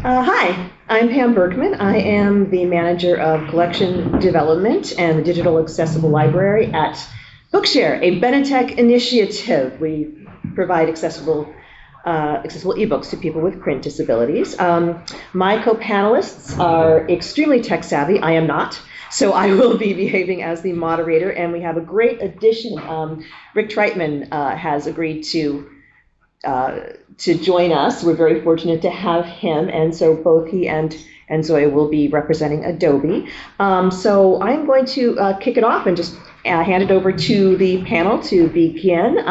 Hi, I'm Pam Berkman. I am the manager of collection development and the digital accessible library at Bookshare, a Benetech initiative. We provide accessible ebooks to people with print disabilities. My co-panelists are extremely tech savvy. I am not. So I will be behaving as the moderator, and we have a great addition. Rick Treitman has agreed to join us. We're very fortunate to have him, and so both he and Zoya will be representing Adobe. So I'm going to kick it off and just hand it over to the panel to begin.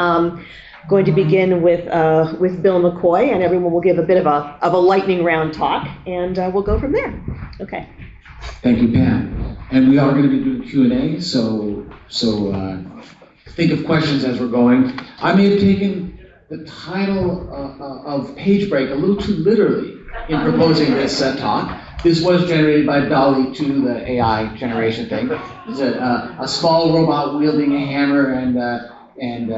Going to begin with Bill McCoy, and everyone will give a bit of a lightning round talk, and we'll go from there. Okay. Thank you, Pam. And we are going to be doing Q&A, so think of questions as we're going. I may have taken the title of PageBreak a little too literally in proposing this talk. This was generated by DALL-E 2, the AI generation thing. It's a small robot wielding a hammer and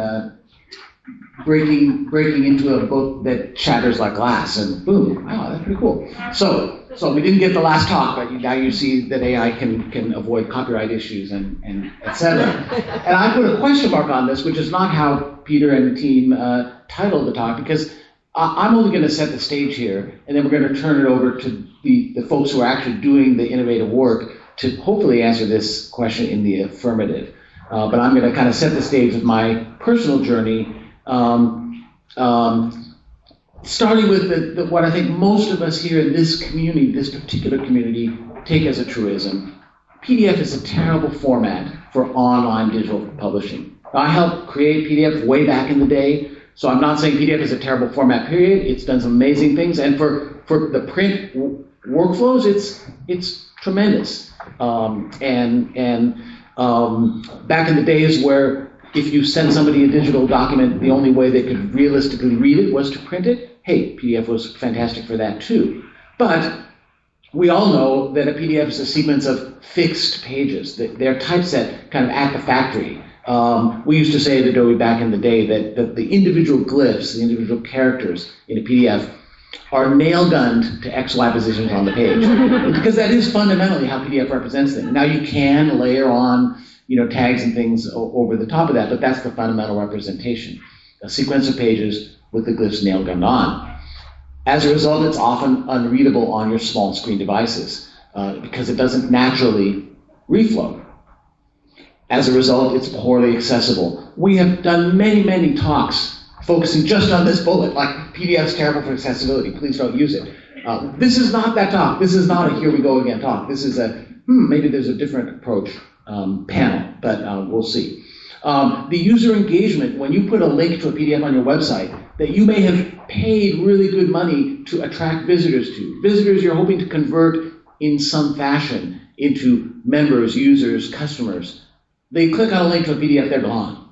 breaking into a book that shatters like glass, and boom! Wow, that's pretty cool. So we didn't get the last talk, but now you see that AI can avoid copyright issues and etc. And I put a question mark on this, which is not how Peter and the team titled the talk, because I'm only going to set the stage here, and then we're going to turn it over to the folks who are actually doing the innovative work to hopefully answer this question in the affirmative. But I'm going to kind of set the stage with my personal journey. Starting with what I think most of us here in this community, this particular community, take as a truism. PDF is a terrible format for online digital publishing. I helped create PDF way back in the day, so I'm not saying PDF is a terrible format, period. It's done some amazing things, and for the print workflows, it's tremendous. Back in the days where if you send somebody a digital document, the only way they could realistically read it was to print it. Hey, PDF was fantastic for that too. But we all know that a PDF is a sequence of fixed pages. They're typeset kind of at the factory. We used to say at Adobe back in the day that the individual glyphs, the individual characters in a PDF are nail-gunned to XY positions on the page. Because that is fundamentally how PDF represents things. Now you can layer on tags and things over the top of that, but that's the fundamental representation. A sequence of pages with the glyphs nail-gunned on. As a result, it's often unreadable on your small screen devices because it doesn't naturally reflow. As a result, it's poorly accessible. We have done many, many talks focusing just on this bullet, like PDF's terrible for accessibility, please don't use it. This is not that talk. This is not a here we go again talk. This is a, maybe there's a different approach panel, but we'll see. The user engagement, when you put a link to a PDF on your website that you may have paid really good money to attract visitors to, visitors you're hoping to convert in some fashion into members, users, customers, they click on a link to a PDF, they're gone.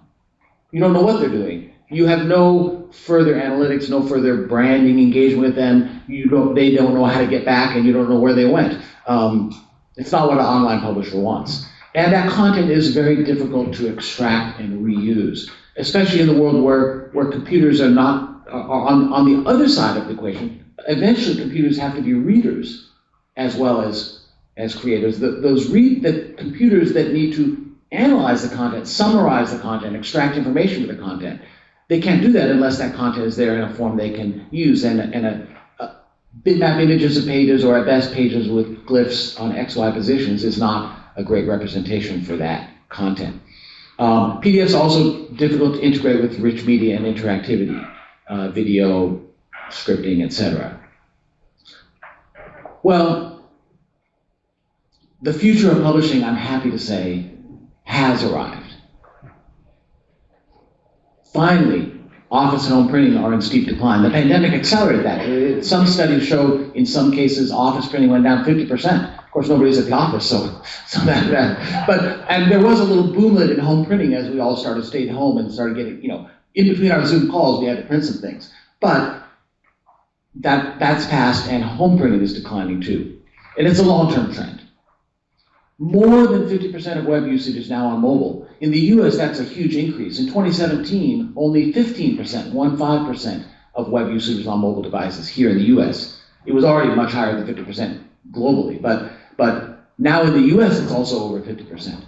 You don't know what they're doing. You have no further analytics, no further branding engagement with them. They don't know how to get back, and you don't know where they went. It's not what an online publisher wants. And that content is very difficult to extract and reuse, especially in the world where computers are on the other side of the equation. Eventually, computers have to be readers as well as creators. The computers that need to analyze the content, summarize the content, extract information from the content, they can't do that unless that content is there in a form they can use. And a bitmap images of pages, or at best pages with glyphs on XY positions, is not a great representation for that content. PDF is also difficult to integrate with rich media and interactivity, video, scripting, etc. Well, the future of publishing, I'm happy to say, has arrived. Finally, office and home printing are in steep decline. The pandemic accelerated that. Some studies show, in some cases, office printing went down 50%. Of course, nobody's at the office, and there was a little boomlet in home printing as we all started staying home and started getting, in between our Zoom calls, we had to print some things. But that's passed, and home printing is declining too. And it's a long-term trend. More than 50% of web usage is now on mobile. In the US, that's a huge increase. In 2017, only 15%, 15%, of web usage was on mobile devices here in the US. It was already much higher than 50% globally, but now in the US it's also over 50%.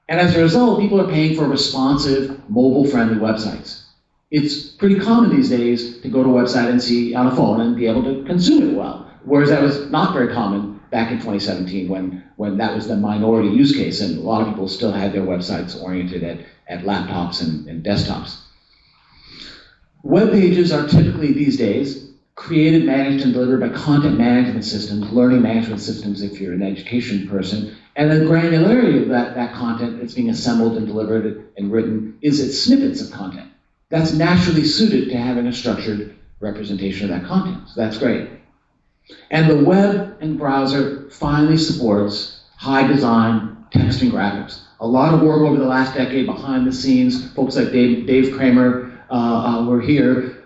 And as a result, people are paying for responsive, mobile-friendly websites. It's pretty common these days to go to a website and see on a phone and be able to consume it well, whereas that was not very common back in 2017 when that was the minority use case and a lot of people still had their websites oriented at laptops and desktops. Web pages are typically these days created, managed, and delivered by content management systems, learning management systems if you're an education person, and the granularity of that content that's being assembled and delivered and written is its snippets of content. That's naturally suited to having a structured representation of that content, so that's great. And the web and browser finally supports high design text and graphics. A lot of work over the last decade behind the scenes, folks like Dave Kramer were here,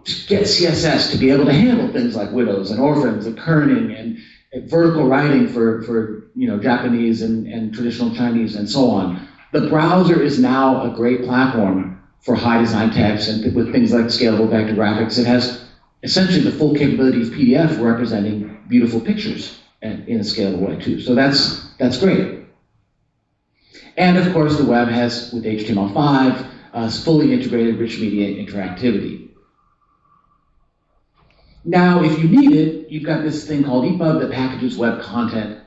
to get CSS to be able to handle things like widows and orphans and kerning and vertical writing for Japanese and traditional Chinese and so on. The browser is now a great platform for high design text and with things like scalable vector graphics. It has essentially the full capability of PDF representing beautiful pictures in a scalable way too. So that's great. And of course the web has, with HTML5, fully integrated rich media interactivity. Now, if you need it, you've got this thing called EPUB that packages web content,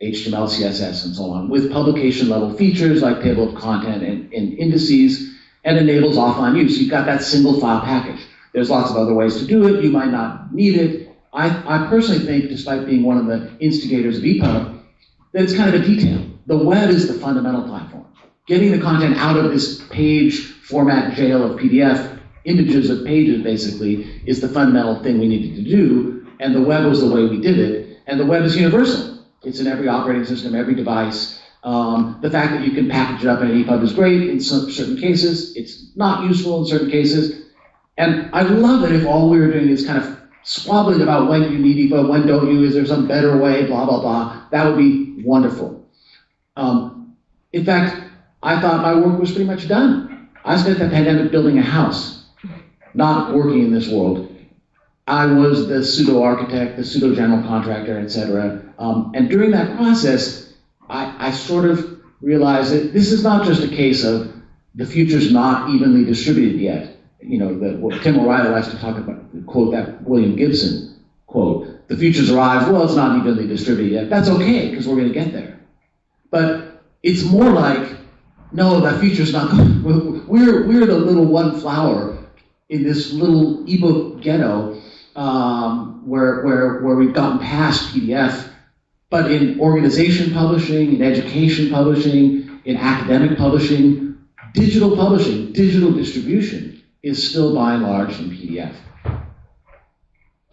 HTML, CSS, and so on, with publication-level features like table of content and indices, and enables offline use. You've got that single file package. There's lots of other ways to do it. You might not need it. I personally think, despite being one of the instigators of EPUB, that it's kind of a detail. The web is the fundamental platform. Getting the content out of this page format jail of PDF, images of pages basically, is the fundamental thing we needed to do, and the web was the way we did it, and the web is universal. It's in every operating system, every device. The fact that you can package it up in an EPUB is great in certain cases. It's not useful in certain cases. And I love it if all we were doing is kind of squabbling about when you need EPUB, when don't you, is there some better way, blah, blah, blah. That would be wonderful. In fact, I thought my work was pretty much done. I spent the pandemic building a house, not working in this world. I was the pseudo-architect, the pseudo-general contractor, etc. And during that process, I sort of realized that this is not just a case of the future's not evenly distributed yet. What Tim O'Reilly likes to talk about, quote that William Gibson quote, the future's arrived, well, it's not evenly distributed yet. That's okay, because we're going to get there. But it's more like, no, that future's not going. We're the little one flower in this little ebook ghetto where we've gotten past PDF, but in organization publishing, in education publishing, in academic publishing, digital distribution is still by and large in PDF.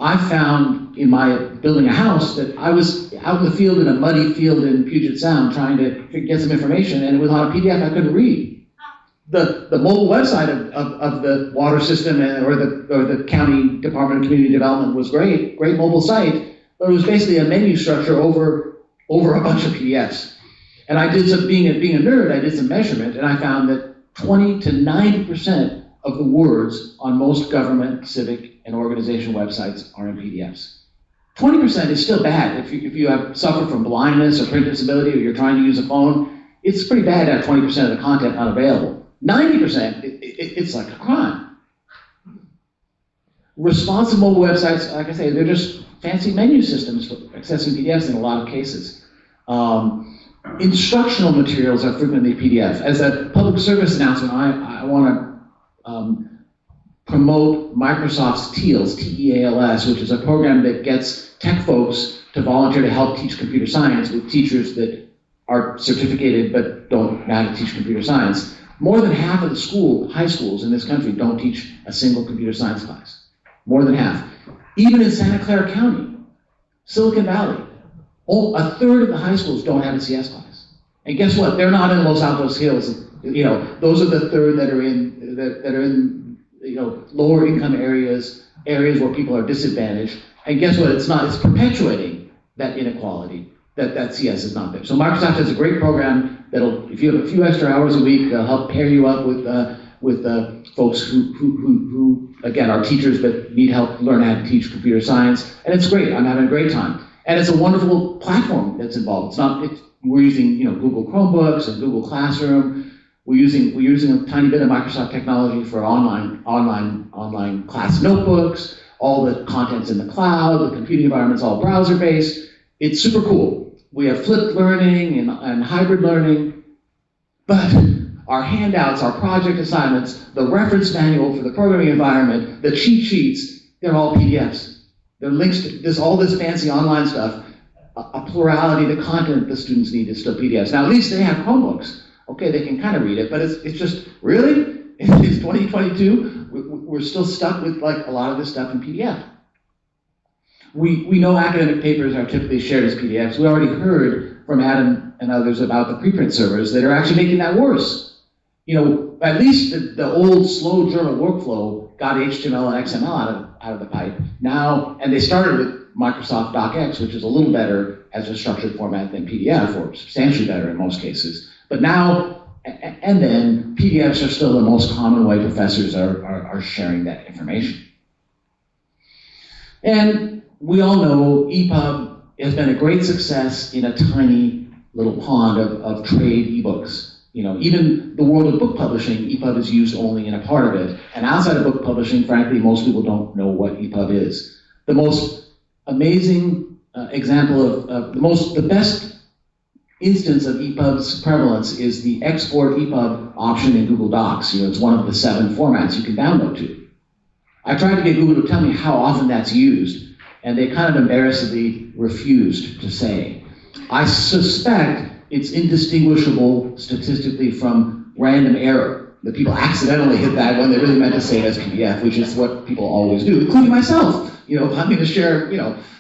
I found in my building a house that I was out in the field, in a muddy field in Puget Sound, trying to get some information, and it was on a PDF I couldn't read. The mobile website of the water system or the county department of community development was great mobile site, but it was basically a menu structure over a bunch of PDFs. And I did some, being a nerd, I did some measurement, and I found that 20 to 90% of the words on most government, civic, and organization websites are in PDFs. 20% is still bad. If you have suffered from blindness or print disability, or you're trying to use a phone, it's pretty bad to have 20% of the content unavailable. 90%, it's like a crime. Responsive mobile websites, like I say, they're just fancy menu systems for accessing PDFs in a lot of cases. Instructional materials are frequently PDF. As a public service announcement, I want to promote Microsoft's TEALS, T-E-A-L-S, which is a program that gets tech folks to volunteer to help teach computer science with teachers that are certificated but don't know how to teach computer science. More than half of the high schools in this country don't teach a single computer science class. More than half. Even in Santa Clara County, Silicon Valley, a third of the high schools don't have a CS class. And guess what? They're not in Los Altos Hills. Those are the third that are in lower income areas where people are disadvantaged. And guess what? It's folks that inequality, that CS is not there. So Microsoft has a great program that'll, if you have a few extra hours a week, help pair you up with folks who again, are teachers that need help learn how to teach computer science, and it's great. I'm having a great time. And it's a wonderful platform that's involved. We're using Google Chromebooks and Google Classroom. We're using a tiny bit of Microsoft technology for online class notebooks. All the content's in the cloud. The computing environment's all browser-based. It's super cool. We have flipped learning and hybrid learning. But our handouts, our project assignments, the reference manual for the programming environment, the cheat sheets, they're all PDFs. They're links to all this fancy online stuff. A plurality of the content the students need is still PDFs. Now, at least they have Chromebooks. Okay, they can kind of read it, but it's just, really? It's 2022? We're still stuck with like a lot of this stuff in PDF. We know academic papers are typically shared as PDFs. We already heard from Adam and others about the preprint servers that are actually making that worse. At least the old slow journal workflow got HTML and XML out of the pipe. Now, and they started with Microsoft DocX, which is a little better as a structured format than PDF, or substantially better in most cases. But now, and then, PDFs are still the most common way professors are sharing that information. And we all know EPUB has been a great success in a tiny little pond of trade ebooks. Even the world of book publishing, EPUB is used only in a part of it. And outside of book publishing, frankly, most people don't know what EPUB is. The most amazing example of the best instance of EPUB's prevalence is the export EPUB option in Google Docs. It's one of the 7 formats you can download to. I tried to get Google to tell me how often that's used, and they kind of embarrassedly refused to say. I suspect it's indistinguishable statistically from random error, that people accidentally hit that when they really meant to say it as PDF, which is what people always do, including myself. If I'm going to share,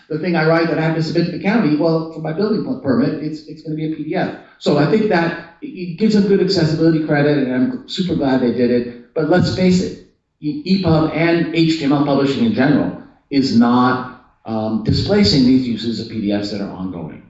the thing I write that I have to submit to the county, well, for my building permit, it's going to be a PDF. So I think that it gives them good accessibility credit, and I'm super glad they did it. But let's face it, EPUB and HTML publishing in general is not displacing these uses of PDFs that are ongoing.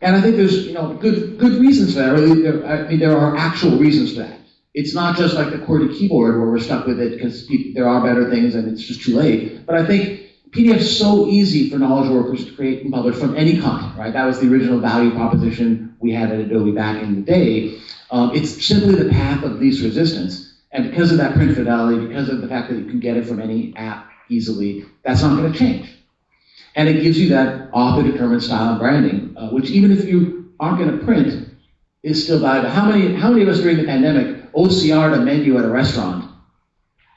And I think there's good reasons for that. Really, there are actual reasons for that. It's not just like the QWERTY keyboard where we're stuck with it because there are better things and it's just too late. But I think PDF is so easy for knowledge workers to create and publish from any content, right? That was the original value proposition we had at Adobe back in the day. It's simply the path of least resistance. And because of that print fidelity, because of the fact that you can get it from any app easily, that's not going to change. And it gives you that author-determined style and branding, which even if you aren't going to print, is still valuable. How many of us during the pandemic OCR'd a menu at a restaurant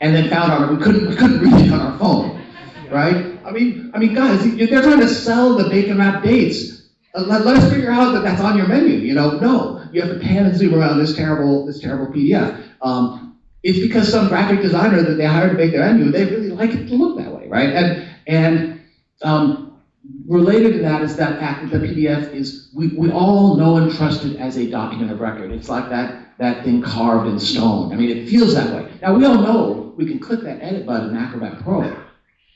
and then found out we couldn't read it on our phone, right? I mean, guys, they're trying to sell the bacon wrapped dates. Let us figure out that that's on your menu. No, you have to pan and zoom around this terrible PDF. It's because some graphic designer that they hired to make their menu, they really like it to look that way, right? And related to that is that fact that the PDF is, we all know and trust it as a document of record. It's like that thing carved in stone. I mean, it feels that way. Now, we all know we can click that edit button in Acrobat Pro,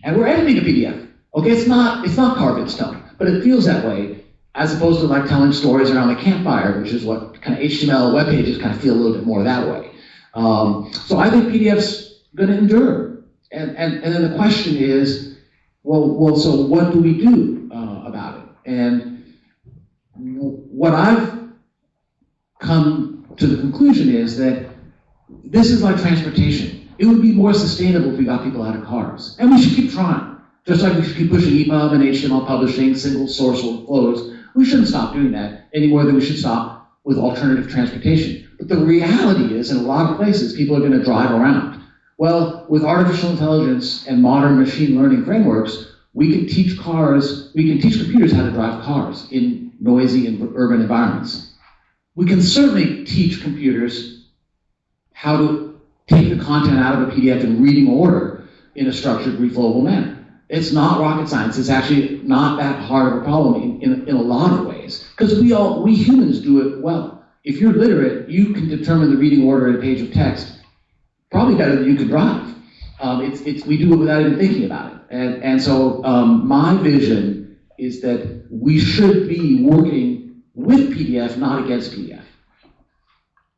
and we're editing a PDF. Okay, it's not carved in stone, but it feels that way, as opposed to like telling stories around the campfire, which is what kind of HTML web pages kind of feel a little bit more that way. So I think PDF's going to endure. And then the question is, well, so what do we do about it? And what I've come to the conclusion is that this is like transportation. It would be more sustainable if we got people out of cars. And we should keep trying. Just like we should keep pushing EPUB and HTML publishing, single source workflows. We shouldn't stop doing that any more than we should stop with alternative transportation. But the reality is, in a lot of places, people are going to drive around. Well, with artificial intelligence and modern machine learning frameworks, we can teach computers how to drive cars in noisy and urban environments. We can certainly teach computers how to take the content out of a PDF in reading order in a structured, reflowable manner. It's not rocket science. It's actually not that hard of a problem in a lot of ways, because we humans do it well. If you're literate, you can determine the reading order in a page of text probably better than you can drive. We do it without even thinking about it. And so my vision is that we should be working with PDF, not against PDF.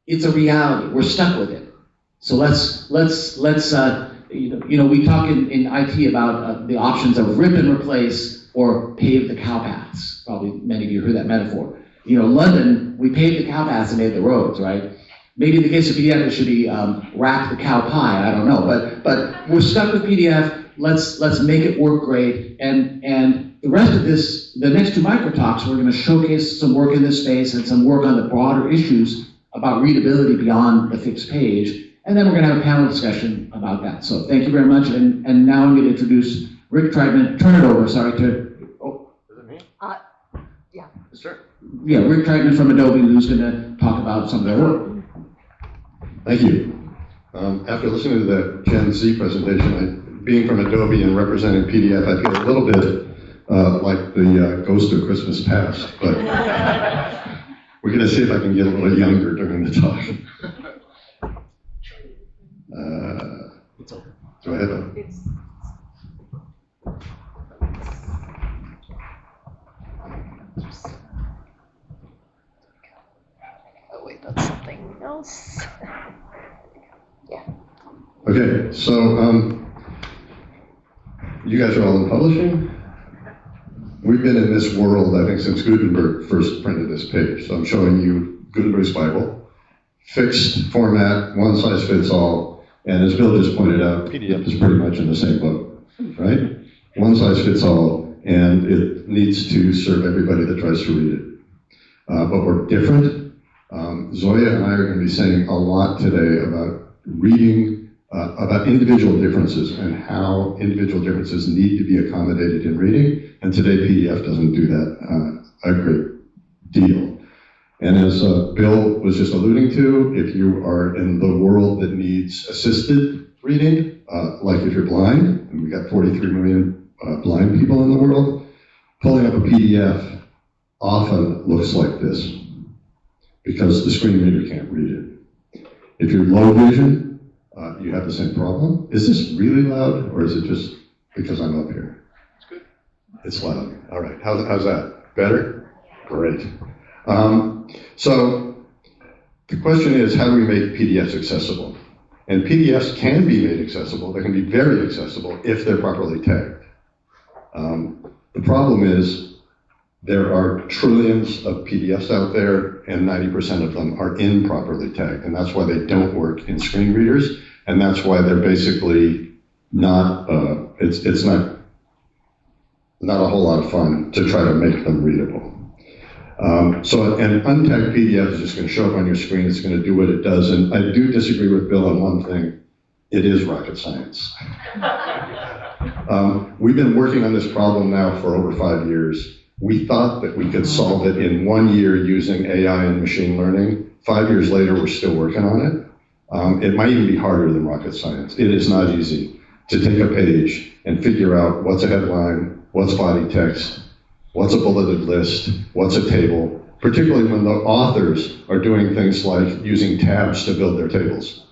It's a reality. We're stuck with it. So let's we talk in IT about the options of rip and replace or pave the cow paths. Probably many of you heard that metaphor. London, we paved the cow paths and made the roads, right? Maybe in the case of PDF, it should be wrap the cow pie. I don't know, but we're stuck with PDF. Let's make it work great. And the rest of this, the next two micro talks, we're going to showcase some work in this space and some work on the broader issues about readability beyond the fixed page. And then we're going to have a panel discussion about that. So thank you very much. And now I'm going to introduce Rick Treitman. Turn it over, sorry, to... Oh, is it me? Yeah. Sure. Yeah, Rick Treitman from Adobe, who's going to talk about some of their work. Thank you. After listening to the Gen Z presentation, being from Adobe and representing PDF, I feel a little bit like the ghost of Christmas past, but we're going to see if I can get a little younger during the talk. Do I have a... Oh wait, that's something else. Yeah. Okay, so you guys are all in publishing? We've been in this world, I think, since Gutenberg first printed this page. So I'm showing you Gutenberg's Bible, fixed format, one size fits all. And as Bill just pointed out, PDF is pretty much in the same boat, right? One size fits all, and it needs to serve everybody that tries to read it. But we're different. Zoya and I are going to be saying a lot today about reading, about individual differences and how individual differences need to be accommodated in reading. And today PDF doesn't do that a great deal. And as Bill was just alluding to, if you are in the world that needs assisted reading, like if you're blind, and we've got 43 million blind people in the world, pulling up a PDF often looks like this, because the screen reader can't read it. If you're low vision, you have the same problem. Is this really loud, or is it just because I'm up here? It's good. It's loud. All right. How's that? Better? Great. So the question is, how do we make PDFs accessible? And PDFs can be made accessible. They can be very accessible if they're properly tagged. The problem is there are trillions of PDFs out there, and 90% of them are improperly tagged. And that's why they don't work in screen readers. And that's why they're basically not, it's not a whole lot of fun to try to make them readable. So an untagged PDF is just going to show up on your screen. It's going to do what it does. And I do disagree with Bill on one thing. It is rocket science. We've been working on this problem now for over 5 years. We thought that we could solve it in 1 year using AI and machine learning. 5 years later, we're still working on it. It might even be harder than rocket science. It is not easy to take a page and figure out what's a headline, what's body text, what's a bulleted list, what's a table, particularly when the authors are doing things like using tabs to build their tables.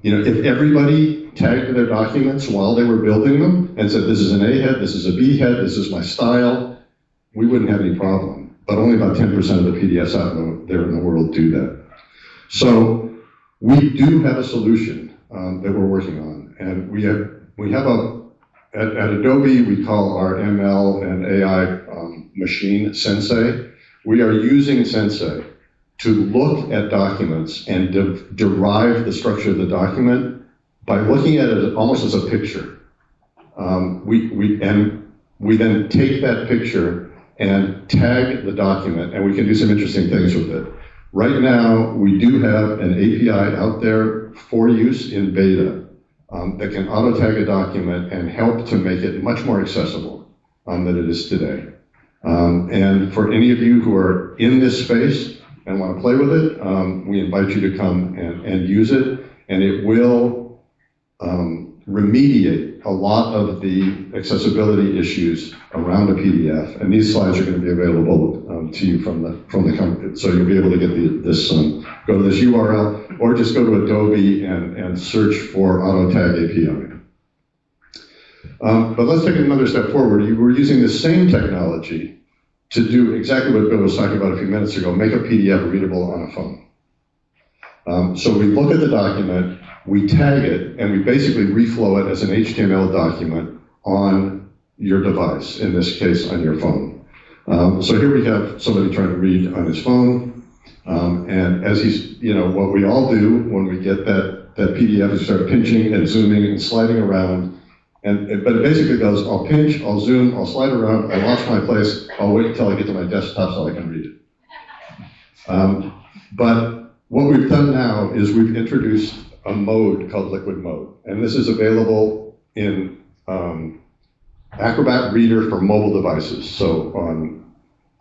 If everybody tagged their documents while they were building them and said, this is an A head, this is a B head, this is my style, we wouldn't have any problem. But only about 10% of the PDFs out there in the world do that. So we do have a solution that we're working on. And we have at Adobe, we call our ML and AI machine Sensei. We are using Sensei to look at documents and derive the structure of the document by looking at it almost as a picture. We then take that picture and tag the document, and we can do some interesting things with it. Right now, we do have an API out there for use in beta that can auto-tag a document and help to make it much more accessible than it is today. And for any of you who are in this space and want to play with it, we invite you to come and use it, and it will remediate a lot of the accessibility issues around a PDF. And these slides are going to be available to you from the company, so you'll be able to get go to this URL, or just go to Adobe and search for AutoTag API. But let's take it another step forward. We're using the same technology to do exactly what Bill was talking about a few minutes ago, make a PDF readable on a phone. So we look at the document, we tag it, and we basically reflow it as an HTML document on your device, in this case on your phone. So here we have somebody trying to read on his phone, and as he's, what we all do when we get that PDF is start pinching and zooming and sliding around, but it basically goes, I'll pinch, I'll zoom, I'll slide around, I lost my place, I'll wait until I get to my desktop so I can read it. But what we've done now is we've introduced a mode called Liquid Mode, and this is available in Acrobat Reader for mobile devices. So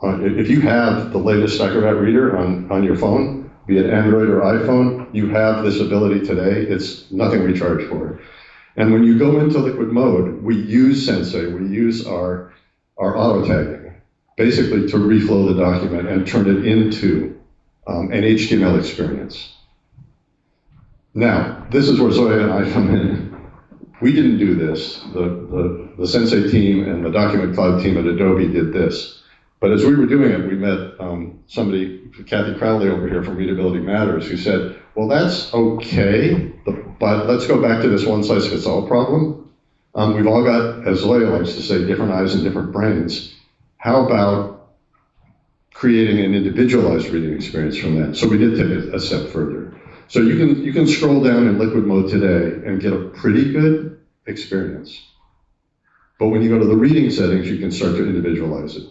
if you have the latest Acrobat Reader on your phone, be it Android or iPhone, you have this ability today. It's nothing we charge for. And when you go into Liquid Mode, we use Sensei, we use our auto tagging, basically to reflow the document and turn it into an HTML experience. Now, this is where Zoya and I come in. We didn't do this. The Sensei team and the Document Cloud team at Adobe did this. But as we were doing it, we met somebody, Kathy Crowley over here from Readability Matters, who said, well, that's okay, but let's go back to this one-size-fits-all problem. We've all got, as Zoya likes to say, different eyes and different brains. How about creating an individualized reading experience from that? So we did take a step further. So you can scroll down in Liquid Mode today and get a pretty good experience. But when you go to the reading settings, you can start to individualize it.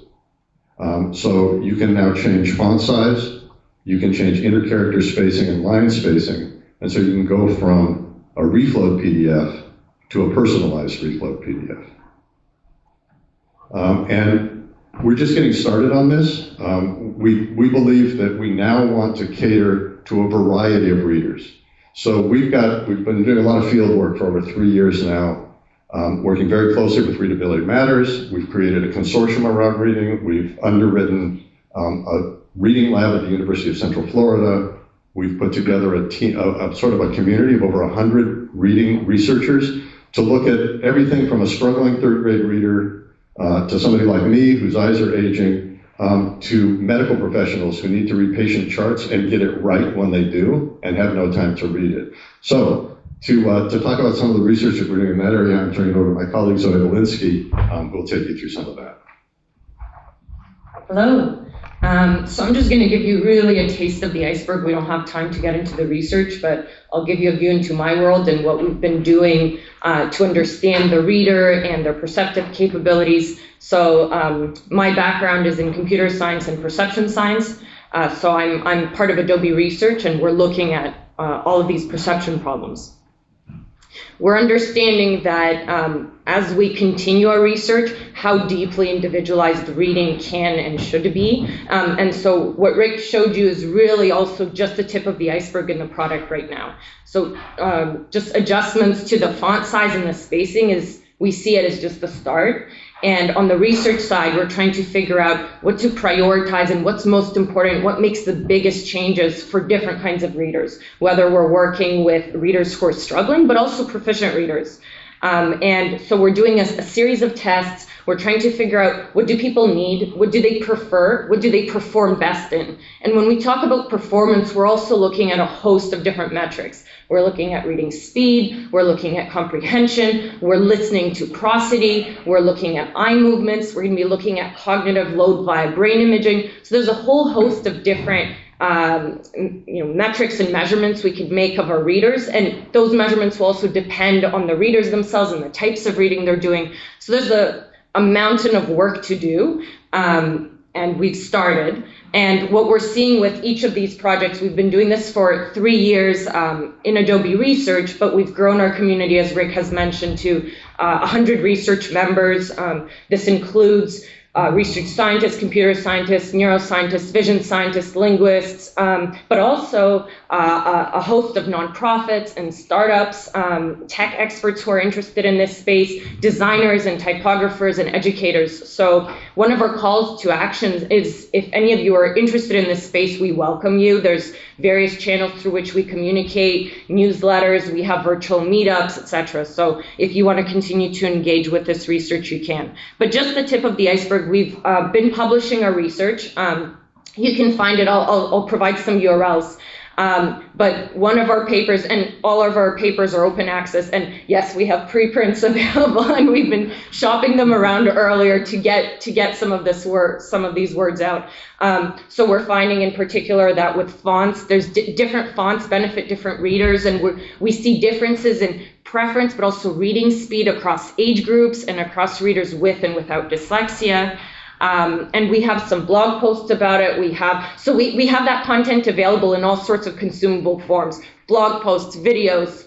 So you can now change font size, you can change intercharacter spacing and line spacing, and so you can go from a reflowed PDF to a personalized reflowed PDF. And we're just getting started on this. We believe that we now want to cater to a variety of readers. So we've been doing a lot of field work for over 3 years now, working very closely with Readability Matters. We've created a consortium around reading. We've underwritten a reading lab at the University of Central Florida. We've put together a team, sort of a community of over 100 reading researchers to look at everything from a struggling third grade reader to somebody like me whose eyes are aging, to medical professionals who need to read patient charts and get it right when they do and have no time to read it. So to talk about some of the research that we're doing in that area, I'm turning it over to my colleague Zoe Bylinskii, who will take you through some of that. Hello. So I'm just going to give you really a taste of the iceberg. We don't have time to get into the research, but I'll give you a view into my world and what we've been doing to understand the reader and their perceptive capabilities. So my background is in computer science and perception science. So I'm part of Adobe Research, and we're looking at all of these perception problems. We're understanding that as we continue our research, how deeply individualized reading can and should be. And so what Rick showed you is really also just the tip of the iceberg in the product right now. So just adjustments to the font size and the spacing we see it as just the start. And on the research side, we're trying to figure out what to prioritize and what's most important, what makes the biggest changes for different kinds of readers, whether we're working with readers who are struggling, but also proficient readers. And so we're doing a series of tests. We're trying to figure out what do people need, what do they prefer, what do they perform best in. And when we talk about performance, we're also looking at a host of different metrics. We're looking at reading speed, we're looking at comprehension, we're listening to prosody, we're looking at eye movements, we're going to be looking at cognitive load via brain imaging. So there's a whole host of different metrics and measurements we could make of our readers, and those measurements will also depend on the readers themselves and the types of reading they're doing. So there's a mountain of work to do, and we've started. And what we're seeing with each of these projects, we've been doing this for 3 years in Adobe Research, but we've grown our community, as Rick has mentioned, to 100 research members. This includes research scientists, computer scientists, neuroscientists, vision scientists, linguists, but also a host of nonprofits and startups, tech experts who are interested in this space, designers and typographers and educators. So one of our calls to actions is if any of you are interested in this space, we welcome you. There's various channels through which we communicate, newsletters, we have virtual meetups, etc. So if you want to continue to engage with this research, you can. But just the tip of the iceberg, we've been publishing our research. You can find it, I'll provide some URLs. But one of our papers, and all of our papers are open access, and yes, we have preprints available, and we've been shopping them around earlier to get some of these words out. So we're finding in particular that with fonts, there's different fonts benefit different readers, and we see differences in preference, but also reading speed across age groups and across readers with and without dyslexia. And we have some blog posts about it. We have that content available in all sorts of consumable forms: blog posts, videos,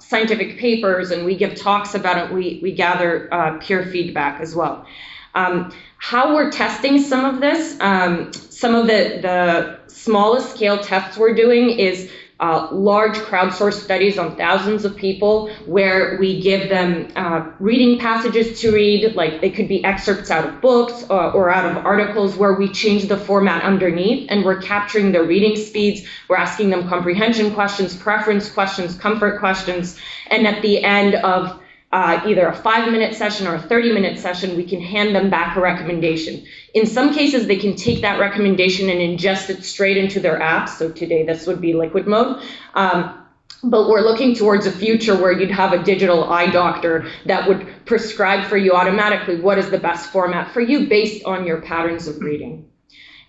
scientific papers, and we give talks about it. We gather peer feedback as well. How we're testing some of this, some of the smallest scale tests we're doing is large crowdsourced studies on thousands of people where we give them reading passages to read, like they could be excerpts out of books or out of articles, where we change the format underneath and we're capturing their reading speeds. We're asking them comprehension questions, preference questions, comfort questions, and at the end of either a 5-minute session or a 30-minute session, we can hand them back a recommendation. In some cases, they can take that recommendation and ingest it straight into their apps. So today, this would be liquid mode. But we're looking towards a future where you'd have a digital eye doctor that would prescribe for you automatically what is the best format for you based on your patterns of reading.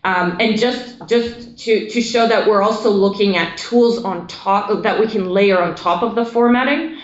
And just to show that we're also looking at tools on top that we can layer on top of the formatting.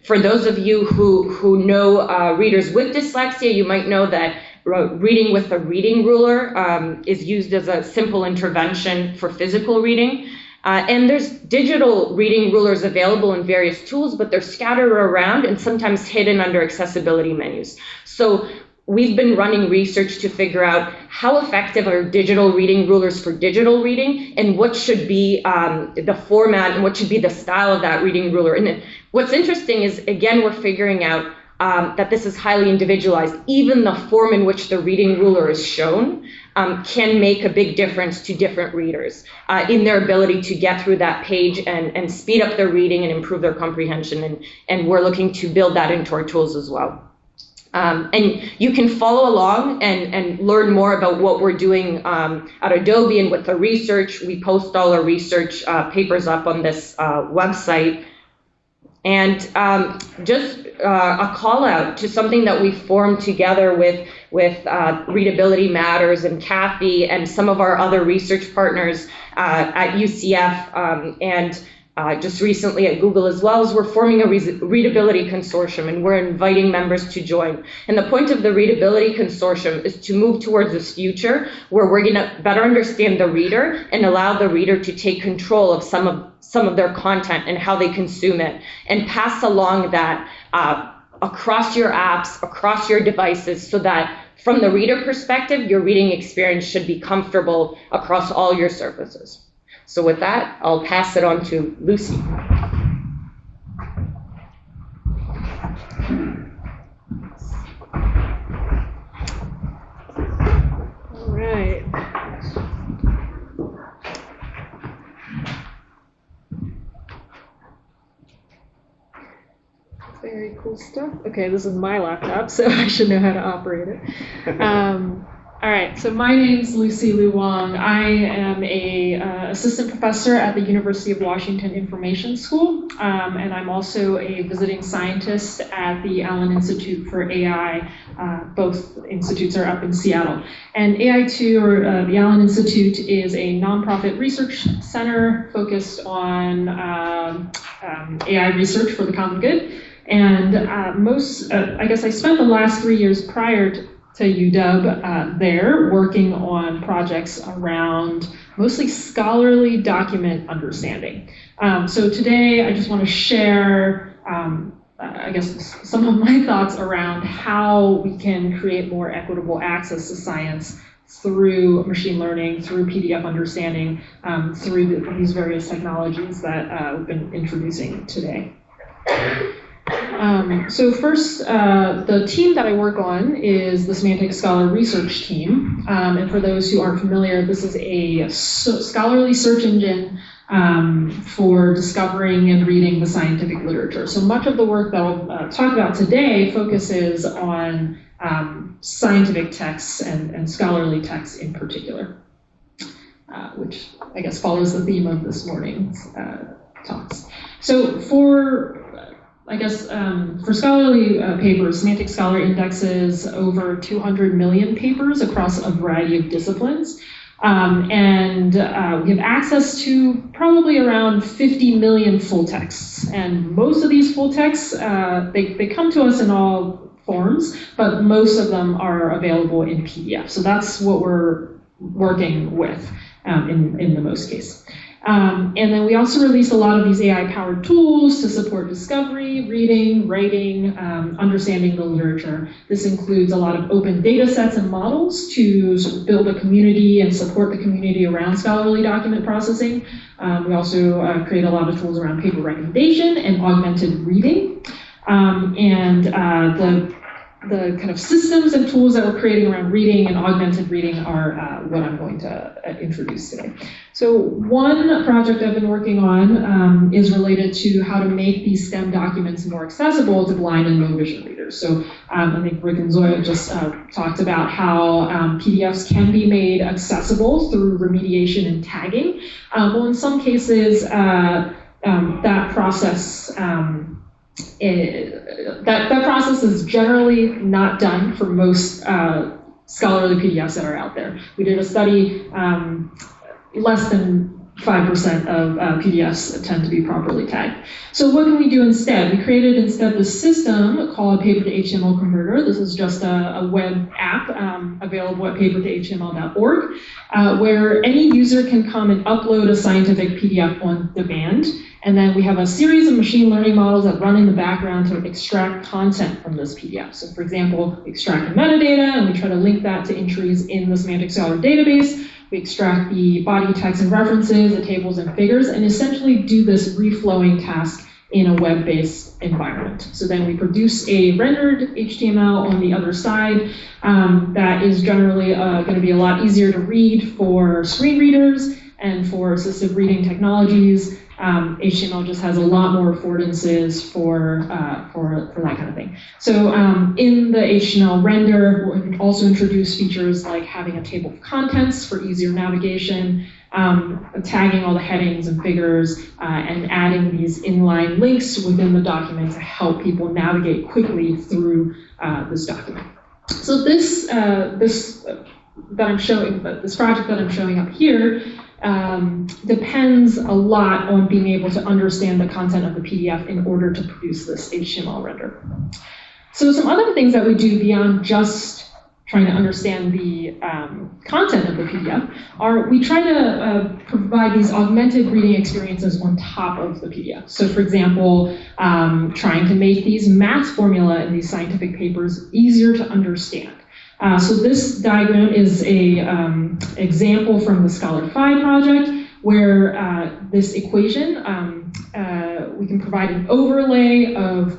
For those of you who know readers with dyslexia, you might know that reading with a reading ruler is used as a simple intervention for physical reading. And there's digital reading rulers available in various tools, but they're scattered around and sometimes hidden under accessibility menus. So we've been running research to figure out how effective are digital reading rulers for digital reading, and what should be the format and what should be the style of that reading ruler. And what's interesting is, again, we're figuring out that this is highly individualized. Even the form in which the reading ruler is shown can make a big difference to different readers in their ability to get through that page and speed up their reading and improve their comprehension. And we're looking to build that into our tools as well. And you can follow along and learn more about what we're doing at Adobe and with the research. We post all our research papers up on this website. And just a call out to something that we formed together with Readability Matters and Kathy and some of our other research partners at UCF and just recently at Google as well, as we're forming a readability consortium, and we're inviting members to join. And the point of the readability consortium is to move towards this future where we're going to better understand the reader and allow the reader to take control of some of their content and how they consume it, and pass along that across your apps, across your devices, so that from the reader perspective, your reading experience should be comfortable across all your surfaces. So with that, I'll pass it on to Lucy. All right. Very cool stuff. Okay, this is my laptop, so I should know how to operate it. All right, so my name's Lucy Lu Wang. I am a assistant professor at the University of Washington Information School, and I'm also a visiting scientist at the Allen Institute for AI. Both institutes are up in Seattle. And AI2, or the Allen Institute, is a nonprofit research center focused on AI research for the common good. And I guess I spent the last 3 years prior to UW there working on projects around mostly scholarly document understanding. So today I just want to share, I guess, some of my thoughts around how we can create more equitable access to science through machine learning, through PDF understanding, through these various technologies that we've been introducing today. So first, the team that I work on is the Semantic Scholar Research Team. And for those who aren't familiar, this is a scholarly search engine for discovering and reading the scientific literature. So much of the work that I'll talk about today focuses on scientific texts and scholarly texts in particular. which I guess follows the theme of this morning's talks. So for scholarly papers, Semantic Scholar indexes over 200 million papers across a variety of disciplines. And we have access to probably around 50 million full texts. And most of these full texts, they come to us in all forms, but most of them are available in PDF. So that's what we're working with in the most case. And then we also release a lot of these AI-powered tools to support discovery, reading, writing, understanding the literature. This includes a lot of open data sets and models to sort of build a community and support the community around scholarly document processing. We also create a lot of tools around paper recommendation and augmented reading. The kind of systems and tools that we're creating around reading and augmented reading are what I'm going to introduce today. So one project I've been working on is related to how to make these STEM documents more accessible to blind and low vision readers. So I think Rick and Zoya just talked about how PDFs can be made accessible through remediation and tagging. Well, in some cases, that process that process is generally not done for most scholarly PDFs that are out there. We did a study, less than 5% of PDFs tend to be properly tagged. So what can we do instead? We created instead this system called Paper to HTML Converter. This is just a web app available at paper2html.org, where any user can come and upload a scientific PDF on demand. And then we have a series of machine learning models that run in the background to extract content from this PDF. So for example, we extract the metadata and we try to link that to entries in the Semantic Scholar database. We extract the body text and references, the tables and figures, and essentially do this reflowing task in a web-based environment. So then we produce a rendered HTML on the other side that is generally going to be a lot easier to read for screen readers and for assistive reading technologies. HTML just has a lot more affordances for that kind of thing. So in the HTML render, we'll also introduce features like having a table of contents for easier navigation, tagging all the headings and figures, and adding these inline links within the document to help people navigate quickly through this document. So this project that I'm showing up here depends a lot on being able to understand the content of the PDF in order to produce this HTML render. So some other things that we do beyond just trying to understand the content of the PDF are we try to provide these augmented reading experiences on top of the PDF. So for example, trying to make these math formula in these scientific papers easier to understand. So this diagram is a example from the Scholar5 project where this equation, we can provide an overlay of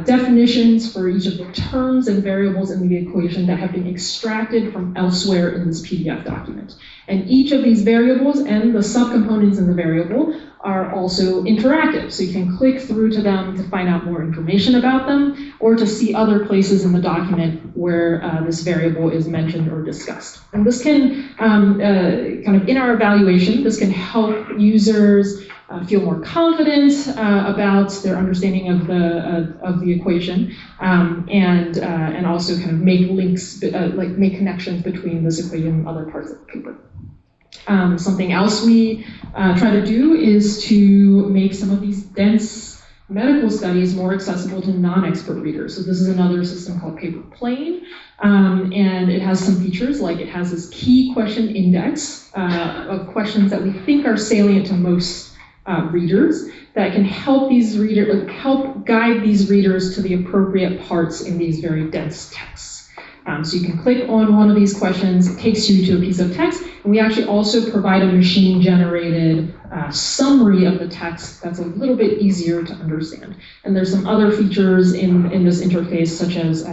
definitions for each of the terms and variables in the equation that have been extracted from elsewhere in this PDF document. And each of these variables and the subcomponents in the variable are also interactive. So you can click through to them to find out more information about them or to see other places in the document where this variable is mentioned or discussed. And this can, kind of in our evaluation, this can help users feel more confident about their understanding of the equation, and also kind of make links, make connections between this equation and other parts of the paper. Something else we try to do is to make some of these dense medical studies more accessible to non-expert readers. So this is another system called PaperPlane, and it has some features like it has this key question index of questions that we think are salient to most readers that can help help guide these readers to the appropriate parts in these very dense texts. So you can click on one of these questions, it takes you to a piece of text, and we actually also provide a machine-generated summary of the text that's a little bit easier to understand. And there's some other features in this interface, such as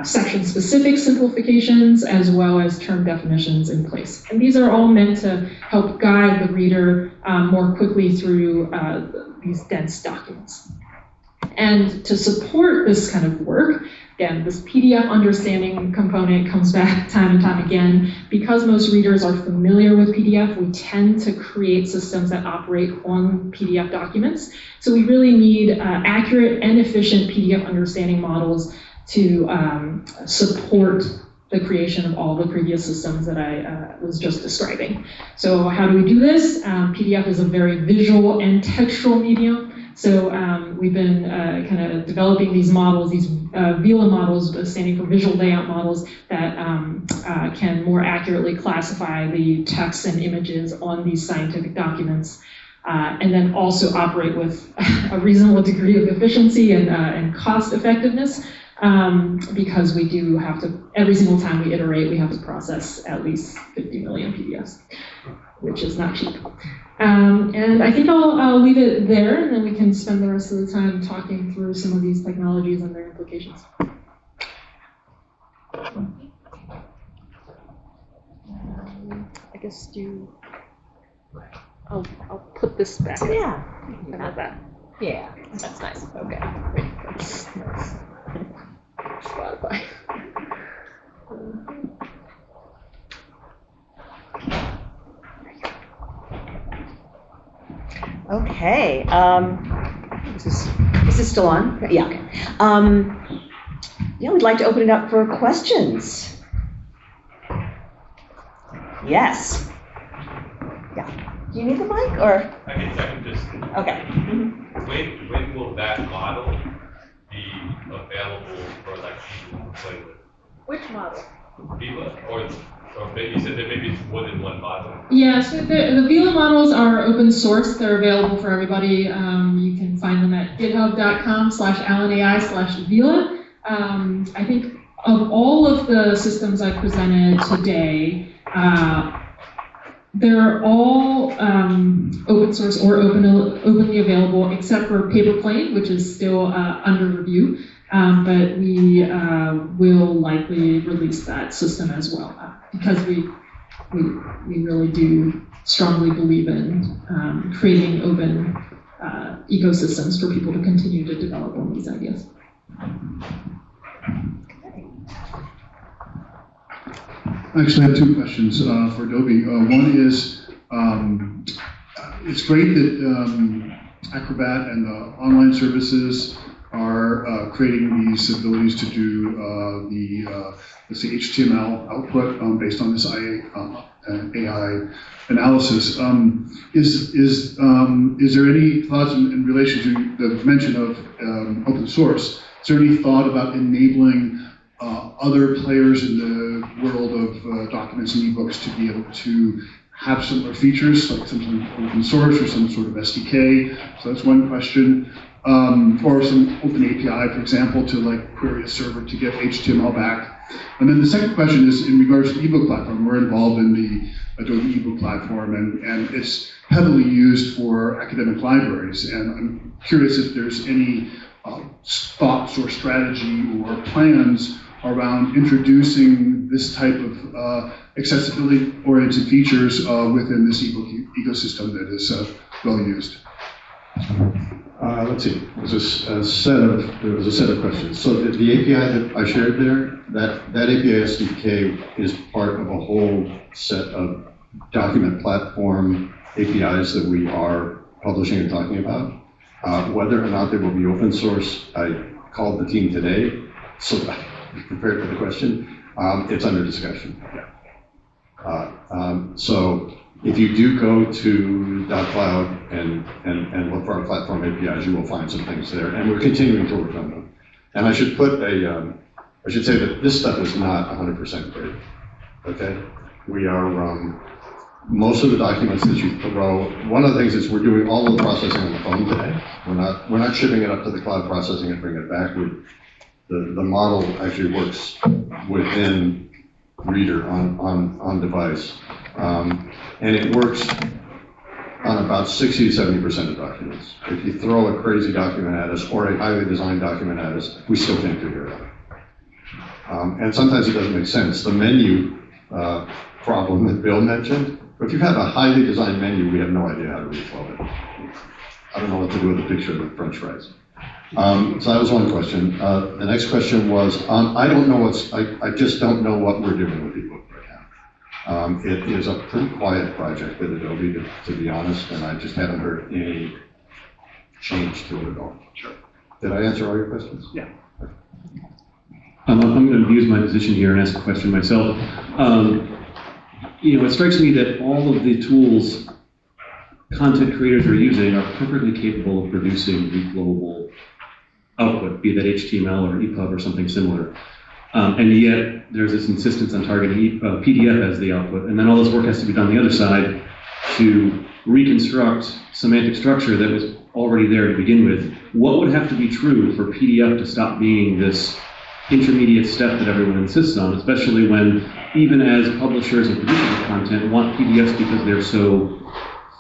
section-specific simplifications, as well as term definitions in place. And these are all meant to help guide the reader more quickly through these dense documents. And to support this kind of work, Again, this PDF understanding component comes back time and time again. Because most readers are familiar with PDF, we tend to create systems that operate on PDF documents. So we really need accurate and efficient PDF understanding models to support the creation of all the previous systems that I was just describing. So how do we do this? PDF is a very visual and textual medium. So we've been kind of developing these models, these VILA models, standing for visual layout models, that can more accurately classify the text and images on these scientific documents, and then also operate with a reasonable degree of efficiency and cost effectiveness, because we do have to, every single time we iterate, we have to process at least 50 million PDFs, which is not cheap. And I think I'll leave it there, and then we can spend the rest of the time talking through some of these technologies and their implications. I guess I'll put this back. Yeah. I love that. Yeah, that's nice. Okay. That's nice. Spotify. Okay. Is this still on? Yeah. Okay. Yeah, we'd like to open it up for questions. Yes. Yeah. Do you need the mic or? I can just. Okay. When will that model be available for like people to play with? Which model? Viva or maybe you said that maybe it's more than one model. Yeah, so the VILA models are open source. They're available for everybody. You can find them at github.com/AllenAI/VILA. I think of all of the systems I presented today, they're all open source or openly available, except for PageBreak, which is still under review. But we will likely release that system as well, because we really do strongly believe in creating open ecosystems for people to continue to develop on these ideas. I actually have two questions for Adobe. One is, it's great that Acrobat and the online services are creating these abilities to do let's say HTML output based on this AI analysis. Is there any thoughts in relation to the mention of open source? Is there any thought about enabling other players in the world of documents and ebooks to be able to have similar features, like something open source or some sort of SDK? So that's one question. Or some open API, for example, to like query a server to get HTML back. And then the second question is in regards to the ebook platform. We're involved in the Adobe ebook platform, and it's heavily used for academic libraries. And I'm curious if there's any thoughts or strategy or plans around introducing this type of accessibility-oriented features within this ebook ecosystem that is well used. Let's see. There was a set of questions. So the API that I shared there, that API SDK is part of a whole set of document platform APIs that we are publishing and talking about. Whether or not they will be open source, I called the team today, so be prepared for the question. It's under discussion. So if you do go to .cloud and look for our platform APIs, you will find some things there, and we're continuing to work on them. And I should put I should say that this stuff is not 100% great. Okay, we are most of the documents that you throw. One of the things is we're doing all of the processing on the phone today. We're not shipping it up to the cloud, processing it, bringing it back. The model actually works within Reader on device. And it works on about 60 to 70% of documents. If you throw a crazy document at us or a highly designed document at us, we still can't figure it out. And sometimes it doesn't make sense. The menu problem that Bill mentioned, if you have a highly designed menu, we have no idea how to reflow it. I don't know what to do with a picture of the French fries. So that was one question. The next question was, I just don't know what we're doing with eBook right now. It is a pretty quiet project at Adobe, to be honest, and I just haven't heard any change to it at all. Sure. Did I answer all your questions? Yeah. I'm going to use my position here and ask a question myself. It strikes me that all of the tools content creators are using are perfectly capable of producing reflowable output, be that HTML or EPUB or something similar. And yet there's this insistence on targeting PDF as the output, and then all this work has to be done on the other side to reconstruct semantic structure that was already there to begin with. What would have to be true for PDF to stop being this intermediate step that everyone insists on, especially when even as publishers and producers of content want PDFs because they're so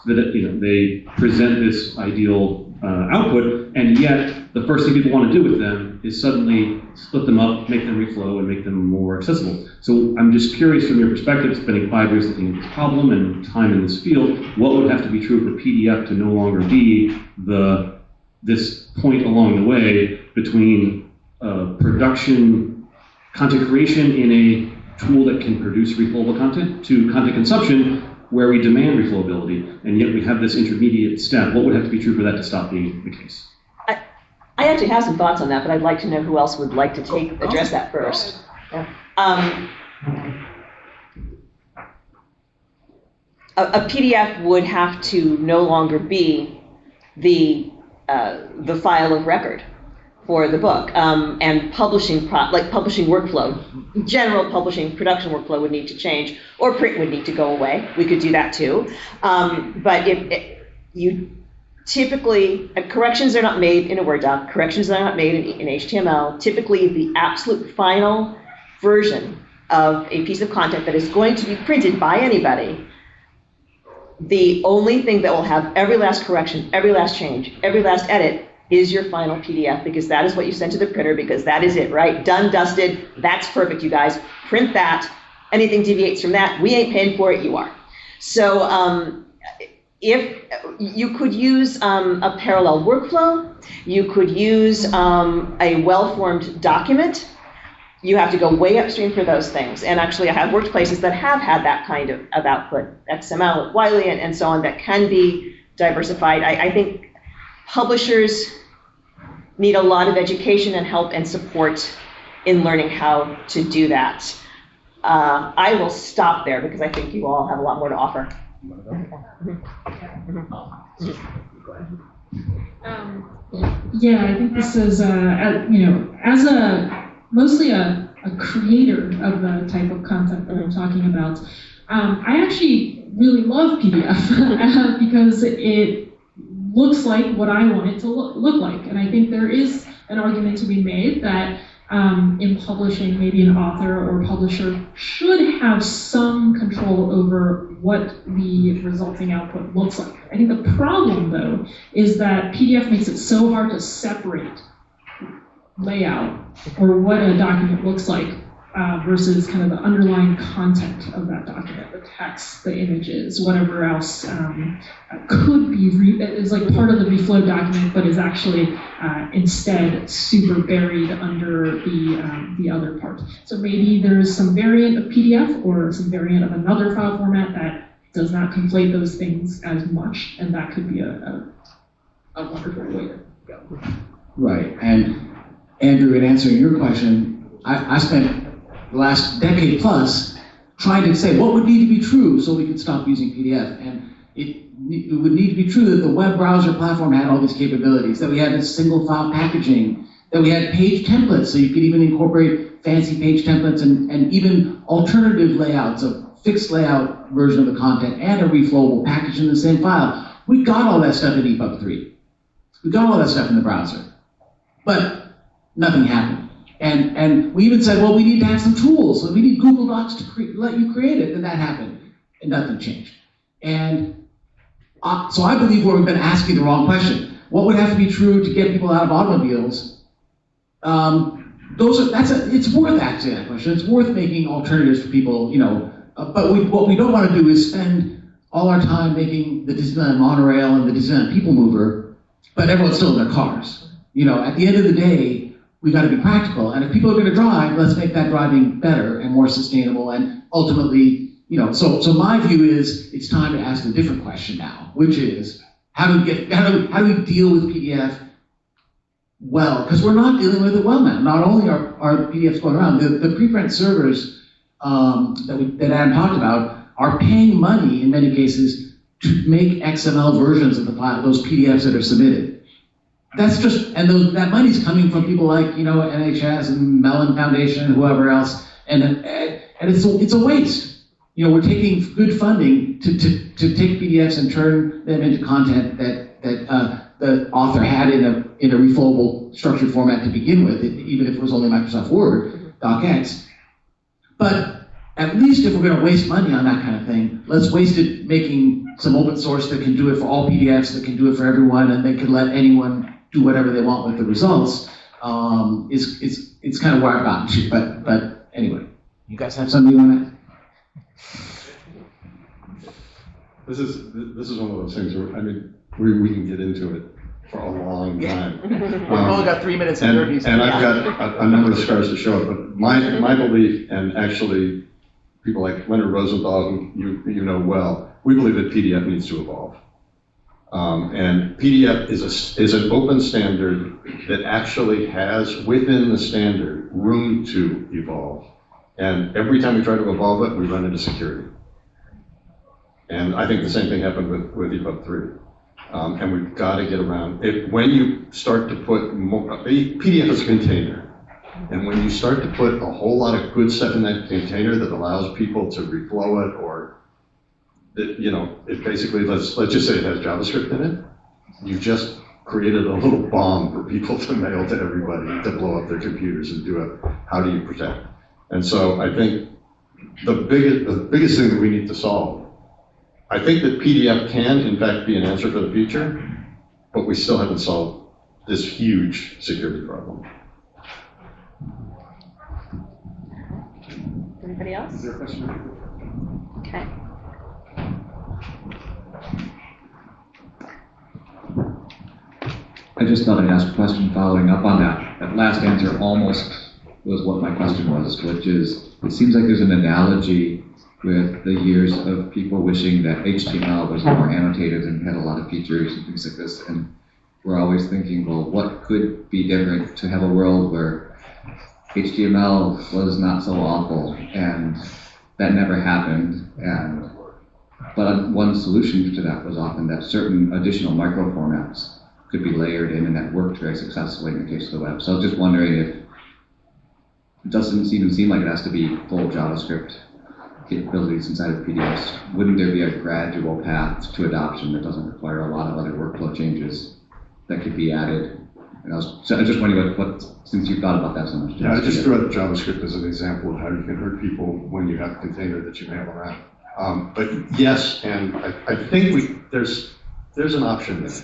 that they present this ideal output, and yet the first thing people want to do with them is suddenly split them up, make them reflow, and make them more accessible. So I'm just curious from your perspective, spending 5 years looking at this problem and time in this field, what would have to be true for PDF to no longer be this point along the way between production, content creation in a tool that can produce reflowable content to content consumption where we demand reflowability, and yet we have this intermediate step. What would have to be true for that to stop being the case? I actually have some thoughts on that, but I'd like to know who else would like to address that first. Yeah. A PDF would have to no longer be the file of record for the book, and publishing workflow, general publishing production workflow would need to change, or print would need to go away. We could do that too. But you typically, corrections are not made in a Word doc, corrections are not made in HTML. Typically the absolute final version of a piece of content that is going to be printed by anybody, the only thing that will have every last correction, every last change, every last edit is your final PDF, because that is what you send to the printer, because that is it, right? Done, dusted, that's perfect, you guys. Print that. Anything deviates from that, we ain't paying for it, you are. So if you could use a parallel workflow, you could use a well-formed document. You have to go way upstream for those things. And actually, I have worked places that have had that kind of output, XML, Wiley, and so on, that can be diversified. I think publishers need a lot of education and help and support in learning how to do that. I will stop there because I think you all have a lot more to offer. Yeah, I think this is, as mostly a creator of the type of content that I'm talking about, I actually really love PDF because it looks like what I want it to look like. And I think there is an argument to be made that in publishing, maybe an author or publisher should have some control over what the resulting output looks like. I think the problem, though, is that PDF makes it so hard to separate layout or what a document looks like versus kind of the underlying content of that document, the text, the images, whatever else could be is like part of the reflow document, but is actually instead super buried under the other part. So maybe there's some variant of PDF or some variant of another file format that does not conflate those things as much, and that could be a wonderful way to go. Right, and Andrew, in answering your question, I spent the last decade plus trying to say what would need to be true so we could stop using PDF. And it would need to be true that the web browser platform had all these capabilities, that we had this single file packaging, that we had page templates so you could even incorporate fancy page templates and even alternative layouts, a fixed layout version of the content and a reflowable package in the same file. We got all that stuff in EPUB 3. We got all that stuff in the browser. But nothing happened. And we even said, well, we need to have some tools. So we need Google Docs to let you create it. And that happened. And nothing changed. And so I believe we've been asking the wrong question. What would have to be true to get people out of automobiles? It's worth asking that question. It's worth making alternatives for people, but what we don't want to do is spend all our time making the Disneyland monorail and the Disneyland people mover, but everyone's still in their cars. At the end of the day, we got to be practical. And if people are going to drive, let's make that driving better and more sustainable. And ultimately, so my view is it's time to ask a different question now, which is how do we deal with PDF well? Because we're not dealing with it well now. Not only are PDFs going around, the preprint servers that Adam talked about are paying money in many cases to make XML versions of those PDFs that are submitted. That's just, and that money's coming from people like, NHS and Mellon Foundation and whoever else, and it's a waste. We're taking good funding to take PDFs and turn them into content that the author had in a reflowable structured format to begin with, even if it was only Microsoft Word, DocX. But at least if we're going to waste money on that kind of thing, let's waste it making some open source that can do it for all PDFs, that can do it for everyone, and they can let anyone do whatever they want with the results. It's kind of where I've gotten to. But anyway, you guys have something you want to? This is one of those things where we can get into it for a long time. We've only got 3 minutes. And I've got a number of scars to show it, but my belief, and actually people like Leonard Rosenthal, who you know well, we believe that PDF needs to evolve. And PDF is an open standard that actually has within the standard room to evolve. And every time we try to evolve it, we run into security. And I think the same thing happened with EPUB 3. And we've got to get around it. When you start to put more, PDF is a container. And when you start to put a whole lot of good stuff in that container that allows people to reflow it, or it basically, let's just say it has JavaScript in it, you just created a little bomb for people to mail to everybody to blow up their computers and do it. How do you protect? And so I think the biggest thing that we need to solve, I think that PDF can, in fact, be an answer for the future, but we still haven't solved this huge security problem. Anybody else? Is there a question? Okay. I just thought I'd ask a question following up on that. That last answer almost was what my question was, which is, it seems like there's an analogy with the years of people wishing that HTML was more annotated and had a lot of features and things like this. And we're always thinking, well, what could be different to have a world where HTML was not so awful, and that never happened. But one solution to that was often that certain additional microformats could be layered in, and that worked very successfully in the case of the web. So I was just wondering if it doesn't even seem like it has to be full JavaScript capabilities inside of PDFs. Wouldn't there be a gradual path to adoption that doesn't require a lot of other workflow changes that could be added? And I was just wondering what since you've thought about that so much. Yeah, I just threw out JavaScript as an example of how you can hurt people when you have a container that you mail around. But yes, and I think there's an option there.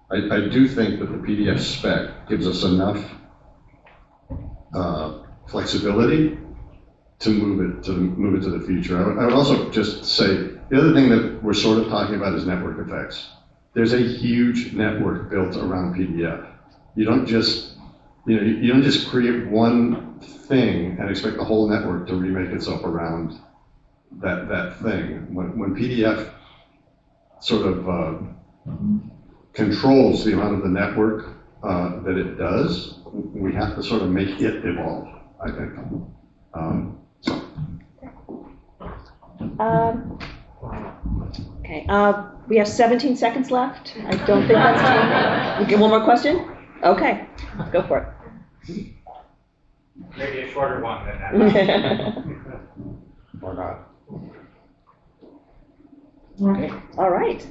I do think that the PDF spec gives us enough flexibility to move it to the future. I would also just say the other thing that we're sort of talking about is network effects. There's a huge network built around PDF. You don't just create one thing and expect the whole network to remake itself around that thing. When PDF sort of controls the amount of the network that it does, we have to sort of make it evolve, I think. Okay, we have 17 seconds left. I don't think that's time. We get one more question? Okay, go for it. Maybe a shorter one than that. Or not. Okay, all right.